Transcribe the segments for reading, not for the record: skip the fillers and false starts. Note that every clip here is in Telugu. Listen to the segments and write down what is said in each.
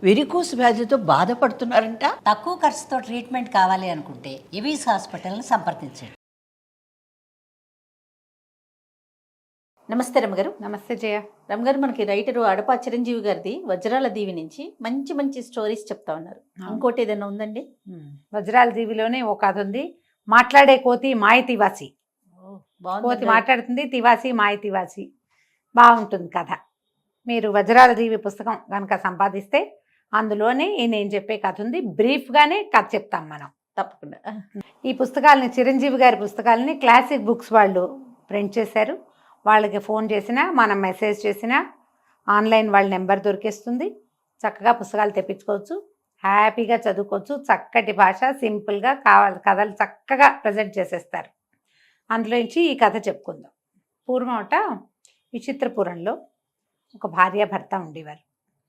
వెరికోస్ వ్యాధితో బాధపడుతున్నారంట. తక్కువ ఖర్చుతో ట్రీట్మెంట్ కావాలి అనుకుంటే ఎవిస్ హాస్పిటల్ని సంప్రదించండి. నమస్తే రమ్మగారు. నమస్తే జయ. రమ్మగారు, మనకి రైటరు అడప చిరంజీవి గారిది వజ్రాల దీవి నుంచి మంచి మంచి స్టోరీస్ చెప్తా ఉన్నారు. ఇంకోటి ఏదైనా ఉందండి? వజ్రాల దీవిలోనే ఒక కథ ఉంది. మాట్లాడే కోతి మాయ తివాసి. కోతి మాట్లాడుతుంది, తివాసి మాయ తివాసి. బాగుంటుంది కథ. మీరు వజ్రాల దీవి పుస్తకం కనుక సంపాదిస్తే అందులోనే నేను చెప్పే కథ ఉంది. బ్రీఫ్గానే కథ చెప్తాం మనం. తప్పకుండా. ఈ పుస్తకాలని, చిరంజీవి గారి పుస్తకాలని క్లాసిక్ బుక్స్ వాళ్ళు ప్రింట్ చేశారు. వాళ్ళకి ఫోన్ చేసినా, మనం మెసేజ్ చేసినా ఆన్లైన్ వాళ్ళ నెంబర్ దొరికేస్తుంది. చక్కగా పుస్తకాలు తెప్పించుకోవచ్చు, హ్యాపీగా చదువుకోవచ్చు. చక్కటి భాష, సింపుల్గా కావాలి కథలు చక్కగా ప్రజెంట్ చేసేస్తారు. అందులోంచి ఈ కథ చెప్పుకుందాం. పూర్వమట విచిత్రపురంలో ఒక భార్యాభర్త ఉండేవారు.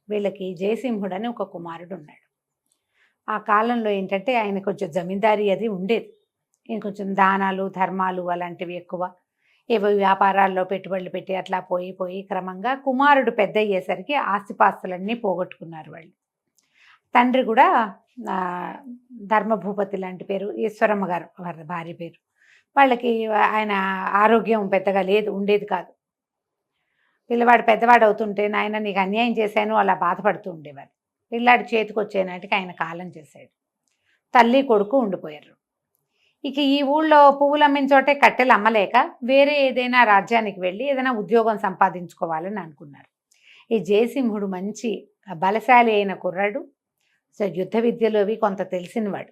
వీళ్ళకి జయసింహుడు అని ఒక కుమారుడు ఉన్నాడు. ఆ కాలంలో ఏంటంటే ఆయన కొంచెం జమీందారీ అది ఉండేది. ఈయన కొంచెం దానాలు ధర్మాలు అలాంటివి ఎక్కువ. ఏవో వ్యాపారాల్లో పెట్టుబడులు పెట్టి అట్లా పోయి క్రమంగా కుమారుడు పెద్ద అయ్యేసరికి ఆస్తిపాస్తులన్నీ పోగొట్టుకున్నారు వాళ్ళు. తండ్రి కూడా ధర్మభూపతి లాంటి పేరు, ఈశ్వరమ్మ గారు వారి భార్య పేరు. వాళ్ళకి ఆయన ఆరోగ్యం పెద్దగా ఉండేది కాదు. పిల్లవాడు పెద్దవాడు అవుతుంటే నాయన నీకు అన్యాయం చేశాను అలా బాధపడుతూ ఉండేవారు. పిల్లాడి చేతికి వచ్చేనాటికి ఆయన కాలం చేశాడు. తల్లి కొడుకు ఉండిపోయారు. ఇక ఈ ఊళ్ళో పువ్వులు అమ్మిన చోటే కట్టెలు అమ్మలేక వేరే ఏదైనా రాజ్యానికి వెళ్ళి ఏదైనా ఉద్యోగం సంపాదించుకోవాలని అనుకున్నారు. ఈ జయసింహుడు మంచి బలశాలి అయిన కుర్రాడు. సో యుద్ధ విద్యలు అవి కొంత తెలిసినవాడు,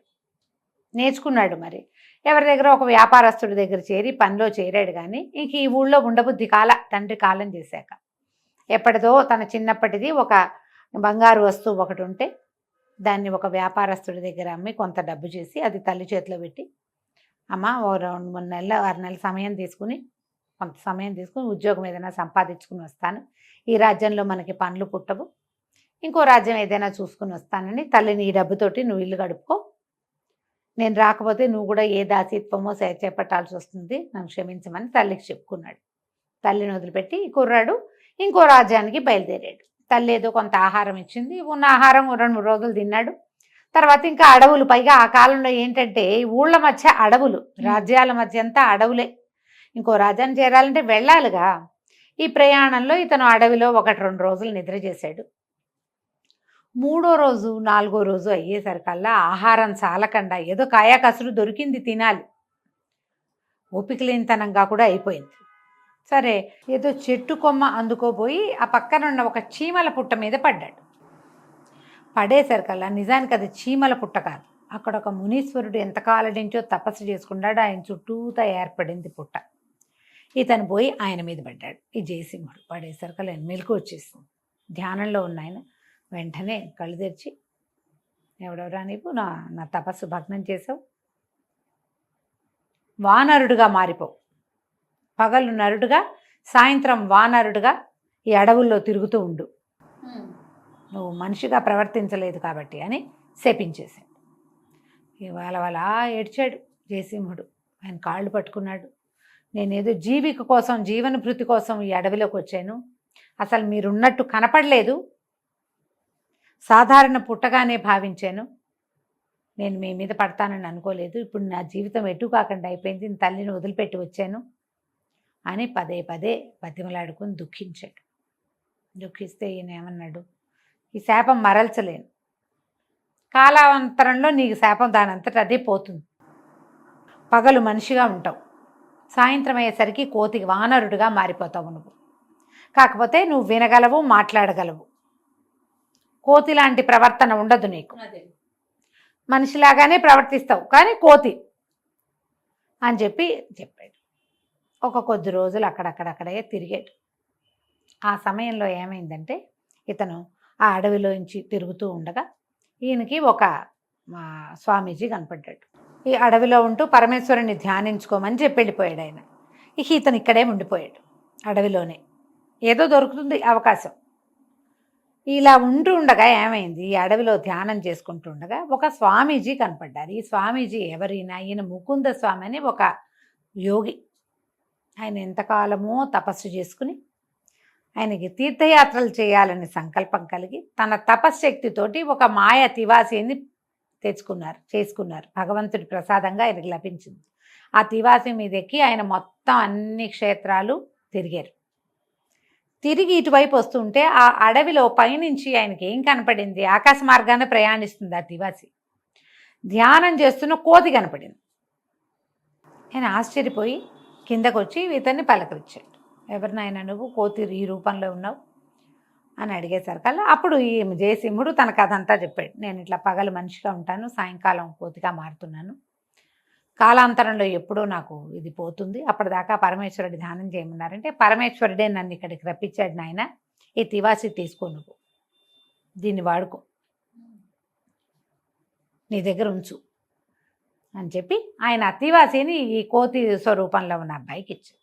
నేర్చుకున్నాడు. మరి ఎవరి దగ్గర ఒక వ్యాపారస్తుడి దగ్గర చేరి పనిలో చేరాడు. కానీ ఇంక ఈ ఊళ్ళో ఉండబుద్ధి తండ్రి కాలం చేశాక. ఎప్పటిదో తన చిన్నప్పటిది ఒక బంగారు వస్తువు ఒకటి ఉంటే దాన్ని ఒక వ్యాపారస్తుడి దగ్గర అమ్మి కొంత డబ్బు చేసి అది తల్లి చేతిలో పెట్టి, అమ్మ ఓ 2-3 నెలలు 6 నెలల సమయం తీసుకుని, కొంత సమయం తీసుకుని ఉద్యోగం ఏదైనా సంపాదించుకుని వస్తాను. ఈ రాజ్యంలో మనకి పనులు పుట్టవు, ఇంకో రాజ్యం ఏదైనా చూసుకుని వస్తానని తల్లిని ఈ డబ్బుతోటి నువ్వు ఇల్లు గడుపుకో, నేను రాకపోతే నువ్వు కూడా ఏ దాసీత్వమో చేపట్టాల్సి వస్తుంది, నన్ను క్షమించమని తల్లికి చెప్పుకున్నాడు. తల్లిని వదిలిపెట్టి ఈ కుర్రాడు ఇంకో రాజ్యానికి బయలుదేరాడు. తల్లి ఏదో కొంత ఆహారం ఇచ్చింది. ఉన్న ఆహారం 2-3 రోజులు తిన్నాడు. తర్వాత ఇంకా అడవులు, పైగా ఆ కాలంలో ఏంటంటే ఊళ్ళ మధ్య అడవులు, రాజ్యాల మధ్య అంతా అడవులే. ఇంకో రాజ్యాన్ని చేరాలంటే వెళ్ళాలిగా. ఈ ప్రయాణంలో ఇతను అడవిలో 1-2 రోజులు నిద్ర చేశాడు. 3వ రోజు 4వ రోజు అయ్యేసరికల్లా ఆహారం చాలకుండా ఏదో కాయాకసురు దొరికింది తినాలి, ఓపిక లేనితనంగా కూడా అయిపోయింది. సరే ఏదో చెట్టు కొమ్మ అందుకోబోయి ఆ పక్కన ఉన్న ఒక చీమల పుట్ట మీద పడ్డాడు. పడేసరికల్లా నిజానికి అది చీమల పుట్ట కాదు, అక్కడ ఒక మునీశ్వరుడు ఎంతకాలం నుంచో తపస్సు చేసుకున్నాడు. ఆయన చుట్టూతా ఏర్పడింది పుట్ట. ఇతను పోయి ఆయన మీద పడ్డాడు. ఈ జయసింహుడు పడేసరికల్లా మెలకు వచ్చేసింది. ధ్యానంలో ఉన్న ఆయన వెంటనే కళ్ళు తెరిచి, ఎవడెవరా నీవు, నా తపస్సు భగ్నం చేసావు, వానరుడుగా మారిపోవు, పగలు నరుడుగా సాయంత్రం వానరుడుగా ఈ అడవుల్లో తిరుగుతూ ఉండు, నువ్వు మనిషిగా ప్రవర్తించలేదు కాబట్టి అని శపించేశాడు. ఇవాళ అలా ఏడ్చాడు జయసింహుడు. ఆయన కాళ్ళు పట్టుకున్నాడు. నేనేదో జీవిక కోసం, జీవనభృతి కోసం ఈ అడవిలోకి వచ్చాను, అసలు మీరున్నట్టు కనపడలేదు, సాధారణ పుట్టగానే భావించాను, నేను మీ మీద పడతానని అనుకోలేదు, ఇప్పుడు నా జీవితం ఎటు కాకుండా అయిపోయింది, తల్లిని వదిలిపెట్టి వచ్చాను అని పదే బతిమలాడుకుని దుఃఖించాడు. దుఃఖిస్తే ఈయన ఏమన్నాడు, ఈ శాపం మరల్చలేను, కాలాంతరంలో నీకు శాపం దానంతట అదే పోతుంది, పగలు మనిషిగా ఉంటావు, సాయంత్రం అయ్యేసరికి కోతికి వానరుడుగా మారిపోతావు నువ్వు, కాకపోతే నువ్వు వినగలవు, మాట్లాడగలవు, కోతి లాంటి ప్రవర్తన ఉండదు నీకు, మనిషిలాగానే ప్రవర్తిస్తావు కానీ కోతి అని చెప్పాడు. ఒక కొద్ది రోజులు అక్కడక్కడే తిరిగాడు. ఆ సమయంలో ఏమైందంటే ఇతను ఆ అడవిలోంచి తిరుగుతూ ఉండగా ఈయనకి ఒక స్వామీజీ కనపడ్డాడు. ఈ అడవిలో ఉంటూ పరమేశ్వరుని ధ్యానించుకోమని చెప్పి వెళ్ళిపోయాడు ఆయన. ఇతను ఇక్కడే ఉండిపోయాడు అడవిలోనే. ఏదో దొరుకుతుంది అవకాశం. ఇలా ఉంటూ ఉండగా ఏమైంది, ఈ అడవిలో ధ్యానం చేసుకుంటూ ఉండగా ఒక స్వామీజీ కనపడ్డారు. ఈ స్వామీజీ ఎవరైనా, ఈయన ముకుంద స్వామి అని ఒక యోగి. ఆయన ఎంతకాలమో తపస్సు చేసుకుని ఆయనకి తీర్థయాత్రలు చేయాలని సంకల్పం కలిగి తన తపశ్శక్తితోటి ఒక మాయ తివాసిని చేసుకున్నారు. భగవంతుడి ప్రసాదంగా ఆయనకి లభించింది. ఆ తివాసి మీద ఎక్కి ఆయన మొత్తం అన్ని క్షేత్రాలు తిరిగారు. తిరిగి ఇటువైపు వస్తుంటే ఆ అడవిలో పైనుంచి ఆయనకి ఏం కనపడింది? ఆకాశ మార్గాన్ని ప్రయాణిస్తుంది ఆ తివాసి. ధ్యానం చేస్తున్న కోతి కనపడింది. ఆయన ఆశ్చర్యపోయి కిందకు వచ్చి ఇతన్ని పలకరించాడు. ఎవరినైనా నువ్వు కోతి ఈ రూపంలో ఉన్నావు అని అడిగేసరికల్లా అప్పుడు ఈ జయసింహుడు తన కథ అంతా చెప్పాడు. నేను ఇట్లా పగలు మనిషిగా ఉంటాను, సాయంకాలం కోతిగా మారుతున్నాను, కాలాంతరంలో ఎప్పుడూ నాకు ఇది పోతుంది, అప్పటిదాకా పరమేశ్వరుడు ధ్యానం చేయమన్నారంటే పరమేశ్వరుడే నన్ను ఇక్కడికి రప్పించాడు, నాయన ఈ తివాసి తీసుకో, నువ్వు దీన్ని వాడుకో, నీ దగ్గర ఉంచు అని చెప్పి ఆయన తివాసిని ఈ కోతి స్వరూపంలో ఉన్న అబ్బాయికి ఇచ్చాడు.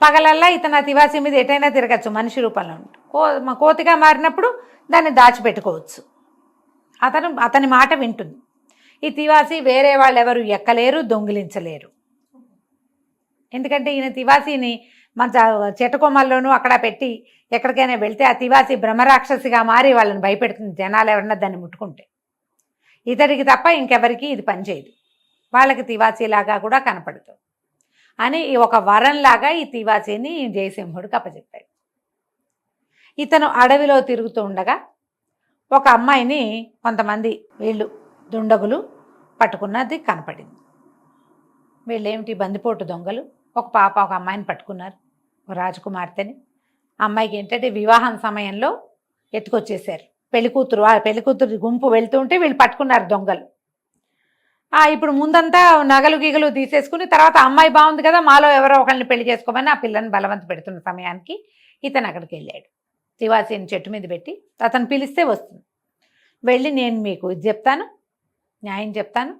పగలల్లా ఇతను ఆ తివాసి మీద ఎటైనా తిరగచ్చు, మనిషి రూపంలో ఉంటుంది. కోతిగా మారినప్పుడు దాన్ని దాచిపెట్టుకోవచ్చు. అతని మాట వింటుంది. ఈ తివాసి వేరే వాళ్ళు ఎవరు ఎక్కలేరు, దొంగిలించలేరు. ఎందుకంటే ఈయన తివాసిని మన చెట్టుకొమ్మల్లోనూ అక్కడ పెట్టి ఎక్కడికైనా వెళ్తే ఆ తివాసి బ్రహ్మరాక్షసిగా మారి వాళ్ళని భయపెడుతుంది, జనాలు ఎవరన్నా దాన్ని ముట్టుకుంటే. ఇతడికి తప్ప ఇంకెవరికి ఇది పనిచేయదు, వాళ్ళకి తివాసీలాగా కూడా కనపడుతుంది అని ఒక వరంలాగా ఈ తివాసీని జయసింహుడికి అప్పచెప్పాడు. ఇతను అడవిలో తిరుగుతూ ఉండగా ఒక అమ్మాయిని కొంతమంది వీళ్ళు దుండగులు పట్టుకున్నది కనపడింది. వీళ్ళేమిటి బందిపోటు దొంగలు ఒక అమ్మాయిని పట్టుకున్నారు, ఒక రాజకుమార్తెని. అమ్మాయికి ఏంటంటే వివాహం సమయంలో ఎత్తుకొచ్చేసారు. పెళ్లికూతురు గుంపు వెళ్తుంటే వీళ్ళు పట్టుకున్నారు దొంగలు. ఇప్పుడు ముందంతా నగలు గీగలు తీసేసుకుని తర్వాత అమ్మాయి బాగుంది కదా, మాలో ఎవరో ఒకరిని పెళ్లి చేసుకోమని ఆ పిల్లని బలవంత పెడుతున్న సమయానికి ఇతను అక్కడికి వెళ్ళాడు. తివాసిని చెట్టు మీద పెట్టి అతను పిలిస్తే వస్తుంది. వెళ్ళి నేను మీకు ఇది చెప్తాను, న్యాయం చెప్తాను,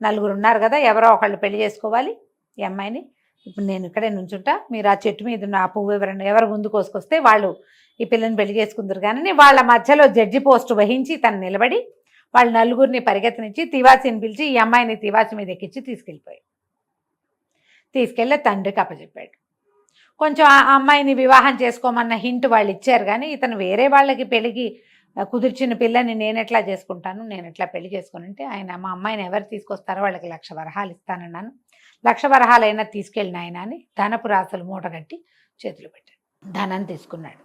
నలుగురు ఉన్నారు కదా, ఎవరో ఒకళ్ళు పెళ్లి చేసుకోవాలి ఈ అమ్మాయిని, ఇప్పుడు నేను ఇక్కడే నుంచుంటా, మీరు ఆ చెట్టు మీద ఉన్న ఆ పువ్వు ఎవరు ముందు కోసుకొస్తే వాళ్ళు ఈ పిల్లని పెళ్లి చేసుకుందరు. కానీ వాళ్ళ మధ్యలో జడ్జి పోస్టు వహించి తను నిలబడి వాళ్ళు నలుగురిని పరిగెత్తనిచ్చి తివాసిని పిలిచి ఈ అమ్మాయిని తివాసి మీద ఎక్కించి తీసుకెళ్ళి తండ్రికి అప్పచెప్పాడు. కొంచెం ఆ అమ్మాయిని వివాహం చేసుకోమన్న హింట్ వాళ్ళు ఇచ్చారు. కానీ ఇతను వేరే వాళ్ళకి పెళ్ళికి కుదిర్చిన పిల్లని నేను ఎట్లా చేసుకుంటాను, నేను ఎట్లా పెళ్లి చేసుకుని ఆయన మా అమ్మాయిని ఎవరు తీసుకొస్తారో వాళ్ళకి 1,00,000 వరహాలు ఇస్తానన్నాను, 1,00,000 వరహాలైనా తీసుకెళ్ళిన ఆయన అని ధనపు రాసులు మూట కట్టి చేతులు పెట్టాడు. ధనం తీసుకున్నాడు.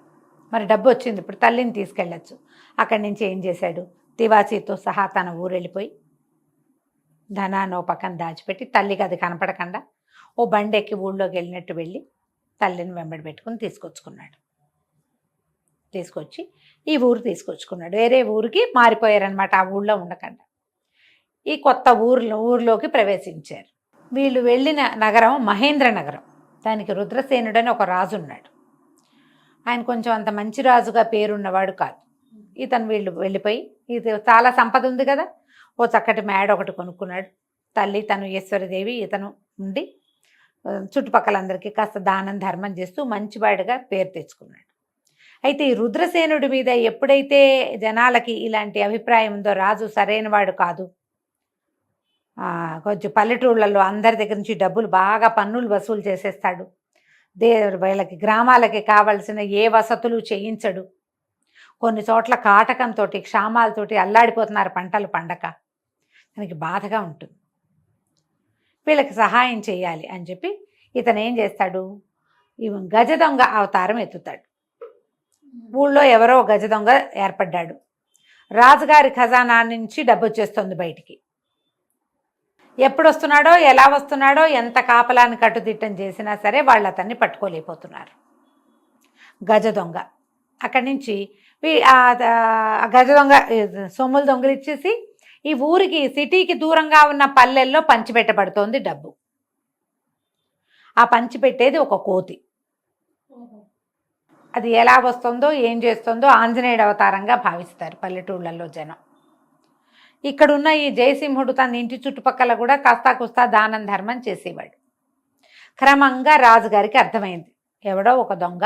మరి డబ్బు వచ్చింది, ఇప్పుడు తల్లిని తీసుకెళ్ళచ్చు. అక్కడి నుంచి ఏం చేశాడు, తివాసీతో సహా తన ఊరు వెళ్ళిపోయి ధనాన్ని ఓ పక్కన దాచిపెట్టి తల్లికి అది కనపడకుండా ఓ బండి ఎక్కి ఊళ్ళోకి వెళ్ళినట్టు వెళ్ళి తల్లిని వెంబడి పెట్టుకుని తీసుకొచ్చి ఈ ఊరు తీసుకొచ్చుకున్నాడు. వేరే ఊరికి మారిపోయారనమాట, ఆ ఊళ్ళో ఉండకుండా ఈ కొత్త ఊర్లోకి ప్రవేశించారు. వీళ్ళు వెళ్ళిన నగరం మహేంద్ర నగరం. దానికి రుద్రసేనుడని ఒక రాజు ఉన్నాడు. ఆయన కొంచెం అంత మంచి రాజుగా పేరున్నవాడు కాదు. వీళ్ళు వెళ్ళిపోయి ఇది చాలా సంపద ఉంది కదా, ఓ చక్కటి మేడ ఒకటి కొనుక్కున్నాడు. తల్లి తను ఈశ్వరదేవి, ఇతను ఉండి చుట్టుపక్కలందరికీ కాస్త దానం ధర్మం చేస్తూ మంచివాడిగా పేరు తెచ్చుకున్నాడు. అయితే ఈ రుద్రసేనుడి మీద ఎప్పుడైతే జనాలకి ఇలాంటి అభిప్రాయం ఉందో, రాజు సరైనవాడు కాదు, కొంచెం పల్లెటూళ్ళల్లో అందరి దగ్గర నుంచి డబ్బులు బాగా పన్నులు వసూలు చేసేస్తాడు, వీళ్ళకి గ్రామాలకి కావలసిన ఏ వసతులు చేయించడు, కొన్ని చోట్ల కాటకంతో క్షామాలతోటి అల్లాడిపోతున్నారు పంటలు పండక, మనకి బాధగా ఉంటుంది, వీళ్ళకి సహాయం చేయాలి అని చెప్పి ఇతను ఏం చేస్తాడు, గజ దొంగ అవతారం ఎత్తుతాడు. ఊళ్ళో ఎవరో గజ దొంగ ఏర్పడ్డాడు. రాజుగారి ఖజానా నుంచి డబ్బు వచ్చేస్తుంది బయటికి. ఎప్పుడు వస్తున్నాడో, ఎలా వస్తున్నాడో, ఎంత కాపలాన్ని కట్టుదిట్టం చేసినా సరే వాళ్ళు అతన్ని పట్టుకోలేకపోతున్నారు. గజ దొంగ అక్కడి నుంచి గజ దొంగ సొమ్ములు దొంగలిచ్చేసి ఈ ఊరికి సిటీకి దూరంగా ఉన్న పల్లెల్లో పంచిపెట్టబడుతోంది డబ్బు. ఆ పంచిపెట్టేది ఒక కోతి. అది ఎలా వస్తుందో ఏం చేస్తుందో ఆంజనేయుడు అవతారంగా భావిస్తారు పల్లెటూళ్ళల్లో జనం. ఇక్కడున్న ఈ జయసింహుడు తన ఇంటి చుట్టుపక్కల కూడా కాస్తా కుస్తా దానం ధర్మం చేసేవాడు. క్రమంగా రాజుగారికి అర్థమైంది, ఎవడో ఒక దొంగ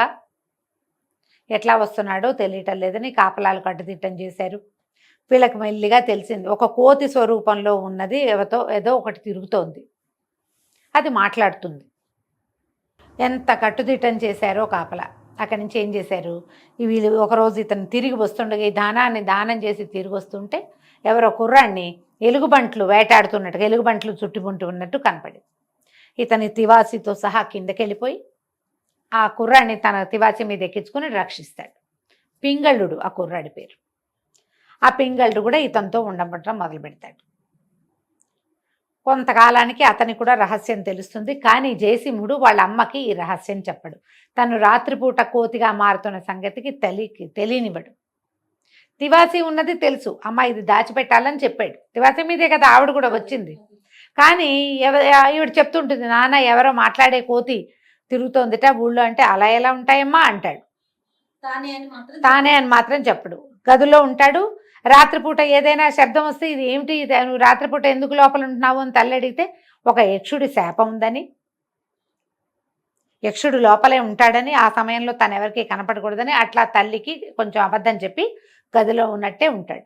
ఎట్లా వస్తున్నాడో తెలియటం లేదని కాపలాలు కట్టుదిట్టం చేశారు. వీళ్ళకి మెల్లిగా తెలిసింది, ఒక కోతి స్వరూపంలో ఉన్నది ఏదో ఒకటి తిరుగుతోంది, అది మాట్లాడుతుంది. ఎంత కట్టుదిట్టం చేశారో కాపలా. అక్కడి నుంచి ఏం చేశారు, వీళ్ళు ఒకరోజు ఇతను తిరిగి వస్తుండగా ఈ దానాన్ని దానం చేసి తిరిగి వస్తుంటే ఎవరో కుర్రాన్ని ఎలుగుబంట్లు వేటాడుతున్నట్టుగా ఎలుగుబంట్లు చుట్టుకుంటూ ఉన్నట్టు కనపడింది. ఇతని తివాసితో సహా కిందకి వెళ్ళిపోయి ఆ కుర్రాన్ని తన తివాసి మీద ఎక్కించుకుని రక్షిస్తాడు. పింగళుడు ఆ కుర్రాడి పేరు. ఆ పింగళుడు కూడా ఇతనితో ఉండబట్టడం మొదలు పెడతాడు. కొంతకాలానికి అతనికి కూడా రహస్యం తెలుస్తుంది. కానీ జయసింహుడు వాళ్ళ అమ్మకి ఈ రహస్యం చెప్పడు. తను రాత్రిపూట కోతిగా మారుతున్న సంగతికి తెలియనివ్వడు. తివాసి ఉన్నది తెలుసు, అమ్మ ఇది దాచిపెట్టాలని చెప్పాడు. తివాసి మీదే కదా ఆవిడ కూడా వచ్చింది. కానీ ఈవిడ చెప్తుంటుంది, నాన్న ఎవరో మాట్లాడే కోతి తిరుగుతోందిట ఊళ్ళో. అంటే అలా ఎలా ఉంటాయమ్మా అంటాడు. తానే అని మాత్రం చెప్పడు. గదిలో ఉంటాడు. రాత్రిపూట ఏదైనా శబ్దం వస్తే ఇది ఏమిటి, నువ్వు రాత్రిపూట ఎందుకు లోపల ఉంటున్నావు అని తల్లి అడిగితే ఒక యక్షుడి శాపం ఉందని, యక్షుడు లోపలే ఉంటాడని, ఆ సమయంలో తను ఎవరికి కనపడకూడదని అట్లా తల్లికి కొంచెం అబద్ధం చెప్పి గదిలో ఉన్నట్టే ఉంటాడు.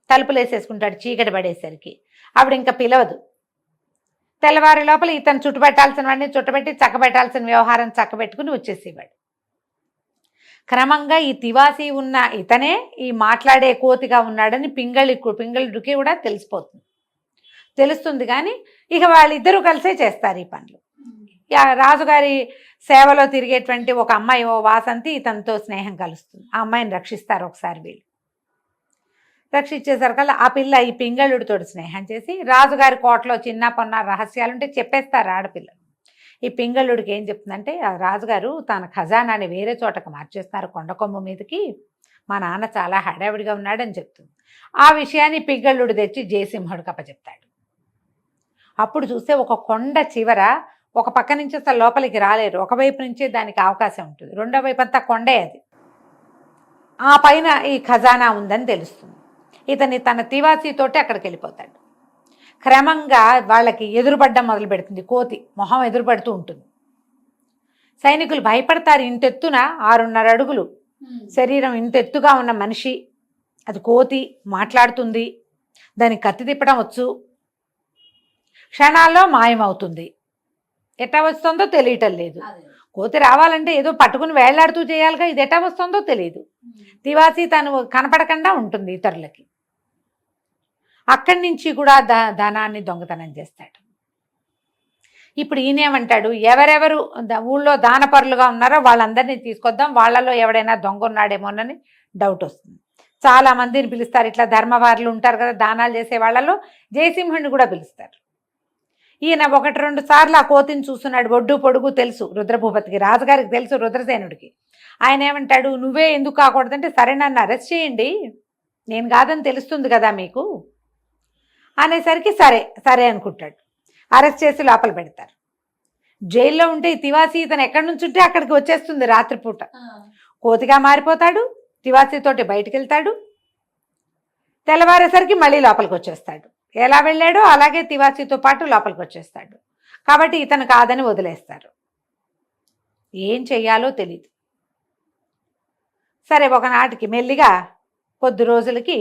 తలుపులు వేసేసుకుంటాడు చీకటి పడేసరికి. ఆవిడ ఇంకా పిలవదు. తెల్లవారి లోపల ఇతను చుట్టుపెట్టాల్సిన వాడిని చుట్టుపెట్టి చక్కబెట్టాల్సిన వ్యవహారం చక్కబెట్టుకుని వచ్చేసేవాడు. క్రమంగా ఈ తివాసి ఉన్న ఇతనే ఈ మాట్లాడే కోతిగా ఉన్నాడని పింగళుడికి కూడా తెలుస్తుంది. కానీ ఇక వాళ్ళిద్దరూ కలిసే చేస్తారు ఈ పనులు. రాజుగారి సేవలో తిరిగేటువంటి ఒక అమ్మాయి ఓ వాసంతి ఇతనితో స్నేహం కలుస్తుంది. ఆ అమ్మాయిని రక్షిస్తారు ఒకసారి వీళ్ళు. రక్షించేసరికల్లా ఆ పిల్ల ఈ పింగళుడితో స్నేహం చేసి రాజుగారి కోటలో చిన్న పొన్న రహస్యాలుంటే చెప్పేస్తారు ఆడపిల్లలు. ఈ పింగళుడికి ఏం చెప్తుందంటే, రాజుగారు తన ఖజానాన్ని వేరే చోటకు మార్చేస్తున్నారు కొండకొమ్మ మీదకి, మా నాన్న చాలా హడావిడిగా ఉన్నాడని చెప్తుంది. ఆ విషయాన్ని పింగళుడు తెచ్చి జయసింహుడికి అప్పచెప్తాడు. అప్పుడు చూస్తే ఒక కొండ చివర ఒక పక్క నుంచి అసలు లోపలికి రాలేరు, ఒకవైపు నుంచే దానికి అవకాశం ఉంటుంది, రెండో వైపు అంతా కొండే అది. ఆ పైన ఈ ఖజానా ఉందని తెలుస్తుంది. ఇతని తన తివాసీతోటి అక్కడికి వెళ్ళిపోతాడు. క్రమంగా వాళ్ళకి ఎదురుపడ్డం మొదలు పెడుతుంది. కోతి మొహం ఎదురుపడుతూ ఉంటుంది. సైనికులు భయపడతారు. ఇంతెత్తున 6.5 అడుగులు శరీరం, ఇంతెత్తుగా ఉన్న మనిషి, అది కోతి, మాట్లాడుతుంది, దానికి కత్తి తిప్పడం వచ్చు, క్షణాల్లో మాయమవుతుంది. ఎట్టా వస్తుందో తెలియటం లేదు. కోతి రావాలంటే ఏదో పట్టుకుని వేళ్లాడుతూ చేయాలిగా, ఇది ఎట్టా వస్తుందో తెలియదు. తివాసి తను కనపడకుండా ఉంటుంది ఇతరులకి. అక్కడి నుంచి కూడా ధనాన్ని దొంగతనం చేస్తాడు. ఇప్పుడు ఈయనేమంటాడు, ఎవరెవరు ఊళ్ళో దానపరులుగా ఉన్నారో వాళ్ళందరినీ తీసుకొద్దాం, వాళ్ళలో ఎవడైనా దొంగ ఉన్నాడేమోనని డౌట్ వస్తుంది. చాలా మందిని పిలుస్తారు. ఇట్లా ధర్మవారులు ఉంటారు కదా దానాలు చేసే వాళ్ళలో, జయసింహుడిని కూడా పిలుస్తారు. ఈయన 1-2 సార్లు ఆ కోతిని చూస్తున్నాడు. ఒడ్డు పొడుగు తెలుసు రుద్రభూపతికి, రాజుగారికి తెలుసు రుద్రసేనుడికి. ఆయన ఏమంటాడు, నువ్వే ఎందుకు కాకూడదంటే, సరే నన్ను అరెస్ట్ చేయండి, నేను కాదని తెలుస్తుంది కదా మీకు అనేసరికి సరే అనుకుంటాడు. అరెస్ట్ చేసి లోపల పెడతారు. జైల్లో ఉంటే ఈ తివాసి ఇతను ఎక్కడి నుంచి ఉంటే అక్కడికి వచ్చేస్తుంది రాత్రిపూట. కోతిగా మారిపోతాడు, తివాసితోటి బయటికి వెళ్తాడు, తెల్లవారేసరికి మళ్ళీ లోపలికి వచ్చేస్తాడు. ఎలా వెళ్ళాడో అలాగే తివాసితో పాటు లోపలికి వచ్చేస్తాడు. కాబట్టి ఇతను కాదని వదిలేస్తారు. ఏం చెయ్యాలో తెలీదు. సరే, ఒకనాటికి మెల్లిగా కొద్ది రోజులకి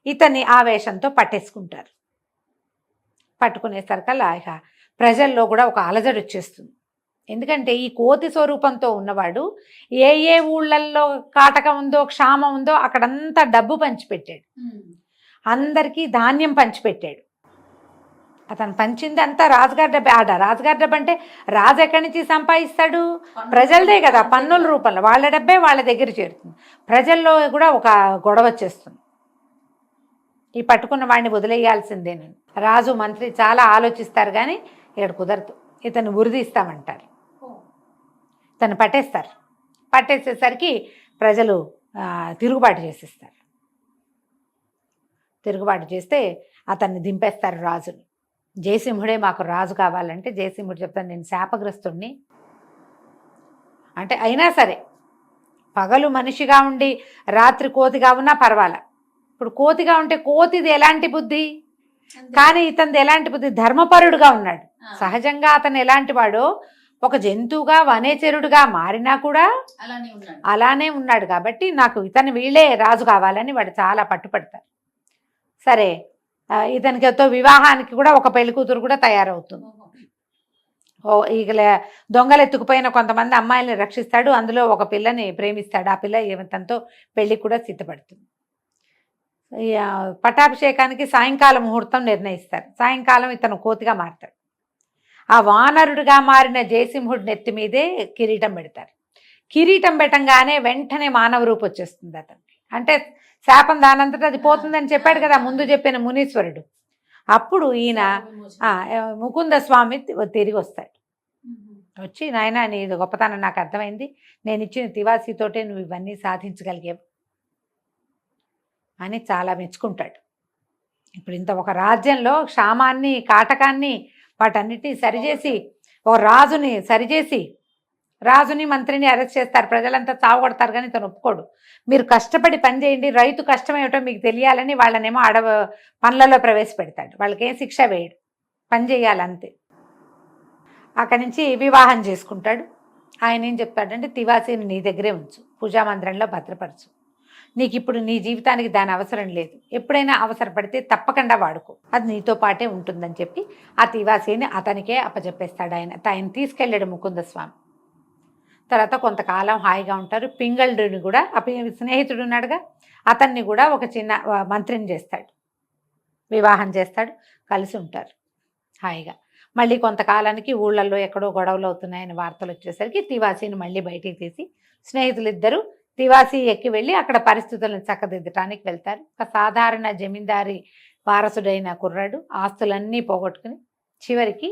ఇతన్ని ఆవేశంతో పట్టేసుకుంటారు. పట్టుకునేసరికల్లా ఇక ప్రజల్లో కూడా ఒక అలజడి వచ్చేస్తుంది. ఎందుకంటే ఈ కోతి స్వరూపంతో ఉన్నవాడు ఏ ఊళ్ళల్లో కాటకం ఉందో క్షామం ఉందో అక్కడంతా డబ్బు పంచిపెట్టాడు, అందరికీ ధాన్యం పంచిపెట్టాడు. అతను పంచింది అంతా రాజుగారి డబ్బే. రాజుగారి డబ్బు అంటే రాజు ఎక్కడి నుంచి సంపాదిస్తాడు, ప్రజలదే కదా, పన్నుల రూపంలో వాళ్ళ డబ్బే వాళ్ళ దగ్గర చేరుతుంది. ప్రజల్లో కూడా ఒక గొడవ వచ్చేస్తుంది. ఈ పట్టుకున్న వాడిని వదిలేయాల్సిందేనని రాజు మంత్రి చాలా ఆలోచిస్తారు. కానీ ఇక్కడ కుదరదు, ఇతను ఉరిదీస్తామంటారు. తను పట్టేస్తారు. పట్టేసేసరికి ప్రజలు తిరుగుబాటు చేసేస్తారు. తిరుగుబాటు చేస్తే అతన్ని దింపేస్తారు రాజుని. జయసింహుడే మాకు రాజు కావాలంటే జయసింహుడు చెప్తాను, నేను శాపగ్రస్తుడిని అంటే, అయినా సరే పగలు మనిషిగా ఉండి రాత్రి కోతిగా ఉన్నా పర్వాలా. ఇప్పుడు కోతిగా ఉంటే కోతిది ఎలాంటి బుద్ధి, కానీ ఇతనిది ఎలాంటి బుద్ధి, ధర్మపరుడుగా ఉన్నాడు. సహజంగా అతను ఎలాంటి వాడో ఒక జంతువుగా వనేచరుడుగా మారినా కూడా అలానే ఉన్నాడు. కాబట్టి నాకు ఇతను వీళ్ళే రాజు కావాలని వాడు చాలా పట్టుపడతారు. సరే, ఇతనికితో వివాహానికి కూడా ఒక పెళ్లి కూతురు కూడా తయారవుతుంది. ఈగల దొంగలు ఎత్తుకుపోయిన కొంతమంది అమ్మాయిల్ని రక్షిస్తాడు. అందులో ఒక పిల్లని ప్రేమిస్తాడు. ఆ పిల్ల తనతో పెళ్లి కూడా సిద్ధపడుతుంది. పట్టాభిషేకానికి సాయంకాలం ముహూర్తం నిర్ణయిస్తారు. సాయంకాలం ఇతను కోతిగా మారుతాడు. ఆ వానరుడిగా మారిన జయసింహుడి నెత్తి మీదే కిరీటం పెడతారు. కిరీటం పెట్టంగానే వెంటనే మానవ రూపు వచ్చేస్తుంది అతనికి. అంటే శాపం దానంతటా అది పోతుందని చెప్పాడు కదా ముందు చెప్పిన మునీశ్వరుడు. అప్పుడు ఈయన ముకుంద స్వామి తిరిగి వస్తాడు. వచ్చి నాయన నీ గొప్పతనం నాకు అర్థమైంది, నేను ఇచ్చిన తివాసీతోటే నువ్వు ఇవన్నీ సాధించగలిగావు అని చాలా మెచ్చుకుంటాడు. ఇప్పుడు ఇంత ఒక రాజ్యంలో క్షామాన్ని కాటకాన్ని వాటన్నిటినీ సరిచేసి ఒక రాజుని సరిచేసి రాజుని మంత్రిని అరెస్ట్ చేస్తారు. ప్రజలంతా చావగొడతారు కానీ తను ఒప్పుకోడు. మీరు కష్టపడి పని చేయండి, రైతు కష్టం ఏమిటో మీకు తెలియాలని వాళ్ళనేమో పనులలో ప్రవేశపెడతాడు. వాళ్ళకేం శిక్ష వేయడు, పని చేయాలంతే. అక్కడి నుంచి వివాహం చేసుకుంటాడు. ఆయన ఏం చెప్తాడంటే తివాసీని నీ దగ్గరే ఉంచు, పూజామందిరంలో భద్రపరచు, నీకు ఇప్పుడు నీ జీవితానికి దాని అవసరం లేదు, ఎప్పుడైనా అవసరపడితే తప్పకుండా వాడుకో, అది నీతో పాటే ఉంటుందని చెప్పి ఆ తివాసీని అతనికే అప్పచెప్పేస్తాడు. ఆయన తీసుకెళ్ళాడు ముకుంద స్వామి. తర్వాత కొంతకాలం హాయిగా ఉంటారు. పింగళుడిని కూడా స్నేహితుడు ఉన్నాడుగా, అతన్ని కూడా ఒక చిన్న మంత్రిని చేస్తాడు, వివాహం చేస్తాడు, కలిసి ఉంటారు హాయిగా. మళ్ళీ కొంతకాలానికి ఊళ్ళల్లో ఎక్కడో గొడవలు అవుతున్నాయని వార్తలు వచ్చేసరికి తివాసీని మళ్ళీ బయటికి తీసి స్నేహితులిద్దరూ తివాసీ ఎక్కి వెళ్ళి అక్కడ పరిస్థితులను చక్కదిద్దటానికి వెళ్తారు. ఒక సాధారణ జమీందారి వారసుడైన కుర్రాడు ఆస్తులన్నీ పోగొట్టుకుని చివరికి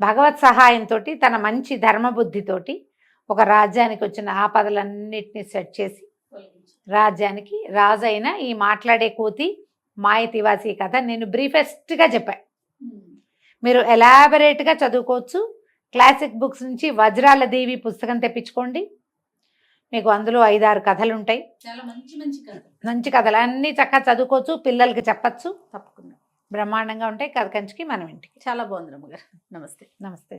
భగవత్ సహాయంతో తన మంచి ధర్మబుద్ధితోటి ఒక రాజ్యానికి వచ్చిన ఆపదలన్నిటినీ సెట్ చేసి రాజ్యానికి రాజు అయిన ఈ మాట్లాడే కోతి మాయ తివాసీ కథ నేను బ్రీఫెస్ట్గా చెప్పాను. మీరు ఎలాబరేట్గా చదువుకోవచ్చు. క్లాసిక్ బుక్స్ నుంచి వజ్రాల దేవి పుస్తకం తెప్పించుకోండి, మీకు అందులో 5-6 కథలు ఉంటాయి. చాలా మంచి కథలు అన్నీ చక్కగా చదువుకోవచ్చు, పిల్లలకి చెప్పచ్చు, తప్పకుండా బ్రహ్మాండంగా ఉంటాయి. కథ కంచికి మనం ఇంటికి. చాలా బాగుంది రమ్మగారు. నమస్తే. నమస్తే.